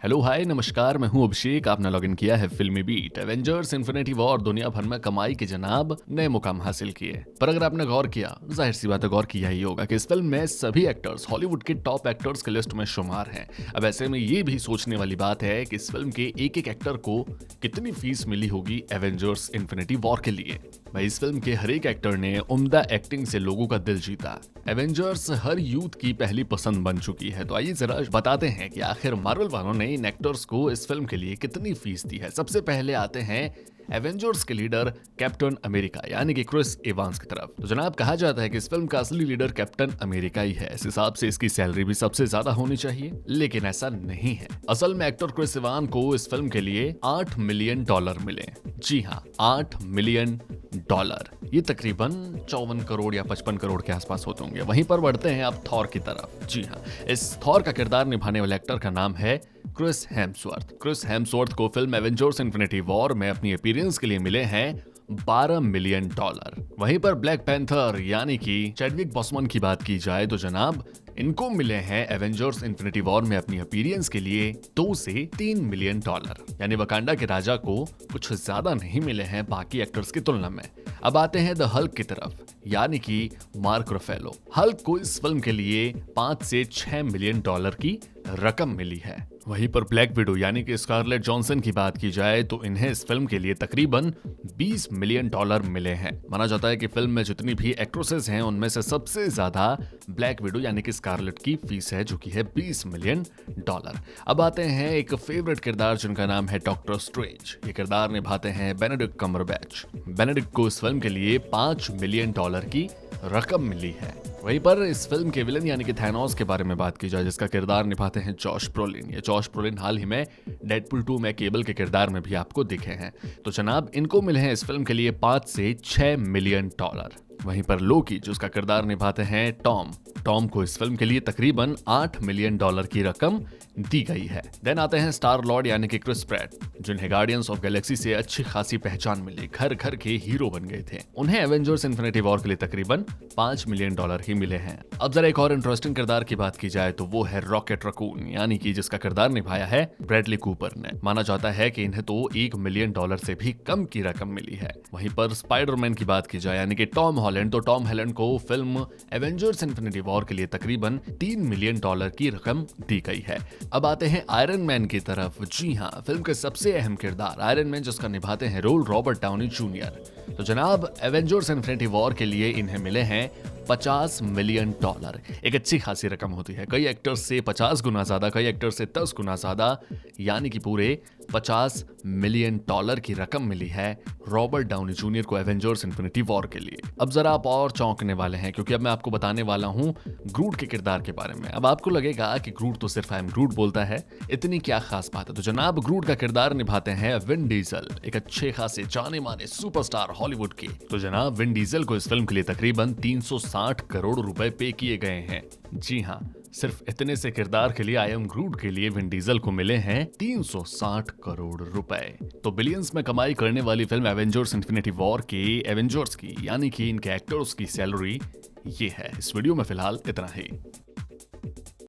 Hello hi नमस्कार, मैं हूं अभिषेक। आपने लॉगिन किया है फिल्मी बीट। एवेंजर्स इन्फिनिटी वॉर दुनिया भर में कमाई के जनाब नए मुकाम हासिल किए, पर अगर आपने गौर किया, जाहिर सी बात है गौर किया ही होगा कि इस फिल्म में सभी एक्टर्स हॉलीवुड के टॉप एक्टर्स के लिस्ट में शुमार हैं। अब ऐसे में ये भी सोचने वाली बात है कि इस फिल्म के एक एक एक्टर को कितनी फीस मिली होगी एवेंजर्स इन्फिनिटी वॉर के लिए। भाई, इस फिल्म के हर एक एक्टर ने उम्दा एक्टिंग से लोगों का दिल जीता। एवेंजर्स हर यूथ की पहली पसंद बन चुकी है। तो आइए जरा बताते हैं कि आखिर मार्वल वालों ने इन एक्टर्स को इस फिल्म के लिए कितनी फीस दी है। सबसे पहले आते हैं एवेंजर्स के लीडर कैप्टन अमेरिका यानी कि क्रिस एवांस की तरफ। तो जनाब, कहा जाता है कि इस फिल्म का असली लीडर कैप्टन अमेरिका ही है। इस हिसाब से इसकी सैलरी भी सबसे ज्यादा होनी चाहिए, लेकिन ऐसा नहीं है। असल में एक्टर क्रिस एवांस को इस फिल्म के लिए $8 मिलियन मिले। जी हाँ, $8 मिलियन। ये तकरीबन 54 करोड़ या 55 करोड़ के आसपास होते होंगे। वहीं पर बढ़ते हैं आप थॉर की तरफ। जी हाँ, इस थॉर का किरदार निभाने वाले एक्टर का नाम है क्रिस हेम्सवर्थ। क्रिस हेम्सवर्थ को फिल्म एवेंजर्स इन्फिनिटी वॉर में अपनी अपीयरेंस के लिए मिले हैं $12 मिलियन। वहीं पर ब्लैक पैंथर यानी कि चैडविक बॉसमैन की बात की जाए तो जनाब, इनको मिले हैं एवेंजर्स इन्फिनिटी वॉर में अपनी अपीयरेंस के लिए $2 से $3 मिलियन। यानी वकांडा के राजा को कुछ ज्यादा नहीं मिले हैं बाकी एक्टर्स की तुलना में। अब आते हैं द हल्क की तरफ, यानी कि मार्क रफेलो। हल्क को इस फिल्म के लिए $5 से $6 मिलियन की रकम मिली है। वहीं पर ब्लैक विडो यानी कि स्कारलेट जॉनसन की बात की जाए तो इन्हें इस फिल्म के लिए तकरीबन $20 मिलियन मिले हैं। माना जाता है कि फिल्म में जितनी भी एक्ट्रेसेस हैं उनमें से सबसे ज्यादा ब्लैक विडो यानी कि स्कारलेट की फीस है, जो कि है $20 मिलियन। अब आते हैं एक फेवरेट किरदार जिनका नाम है डॉक्टर स्ट्रेंज। ये किरदार निभाते हैं बेनेडिक्ट कम्बरबैच। बेनेडिक्ट को इस फिल्म के लिए $5 मिलियन की रकम मिली है। वहीं पर इस फिल्म के विलन यानी कि थैनोस के बारे में बात की जाए, जिसका किरदार निभाते हैं जॉश ब्रोलिन। ये जॉश ब्रोलिन हाल ही में डेडपुल 2 में केबल के किरदार में भी आपको दिखे हैं। तो जनाब, इनको मिले हैं इस फिल्म के लिए $5 से $6 मिलियन। वहीं पर लोकी, जिसका किरदार निभाते हैं टॉम को इस फिल्म के लिए तकरीबन $8 मिलियन की रकम दी गई है। देन आते हैं स्टार लॉर्ड यानी कि क्रिस प्रैट, जिन्हें गार्डियंस ऑफ गैलेक्सी से अच्छी खासी पहचान मिली, घर घर के हीरो बन गए थे। उन्हें एवेंजर्स इन्फिनिटी वॉर के लिए तकरीबन $5 मिलियन ही मिले हैं। अब जरा एक और इंटरेस्टिंग किरदार की बात की जाए तो वो है रॉकेट रकून, यानी कि जिसका किरदार निभाया है ब्रैडली कूपर ने। माना जाता है कि इन्हें तो $1 मिलियन से भी कम की रकम मिली है। वहीं पर स्पाइडरमैन की बात की जाए यानी कि टॉम हॉलैंड, तो टॉम हॉलैंड को फिल्म एवेंजर्स इन्फिनिटी वॉर के लिए तकरीबन $3 मिलियन की रकम दी गई है। अब आते हैं आयरन मैन की तरफ। जी हाँ, फिल्म के सबसे अहम किरदार आयरन मैन, जिसका निभाते हैं रोल रॉबर्ट डाउनी जूनियर। तो जनाब, एवेंजर्स इन्फिनिटी वॉर के लिए इन्हें मिले हैं $50 मिलियन। एक अच्छी खासी रकम होती है। कई एक्टर्स से 50 गुना ज्यादा, कई एक्टर्स से 10 गुना ज्यादा, यानी कि पूरे $50 मिलियन की रकम मिली है रॉबर्ट डाउनी जूनियर को एवेंजर्स इन्फिनिटी वॉर के लिए। अब जरा आप और चौंकने वाले हैं, क्योंकि अब मैं आपको बताने वाला हूं ग्रूट के किरदार के बारे में। अब आपको लगेगा कि ग्रूट तो सिर्फ आई एम ग्रूट बोलता है, इतनी क्या खास बात है। तो जनाब, ग्रूट का किरदार निभाते हैं विन डीजल, एक अच्छे खासे जाने माने सुपरस्टार हॉलीवुड के। तो जनाब, विन डीजल को इस फिल्म के लिए तकरीबन 360 करोड़ रुपए पे किए गए हैं। जी हाँ, सिर्फ इतने से किरदार के लिए आई एम ग्रूट के लिए विन डीजल को मिले हैं 360 करोड़ रुपए। तो बिलियंस में कमाई करने वाली फिल्म एवेंजर्स इन्फिनिटी वॉर के एवेंजर्स की यानी कि इनके एक्टर्स की सैलरी ये है। इस वीडियो में फिलहाल इतना ही।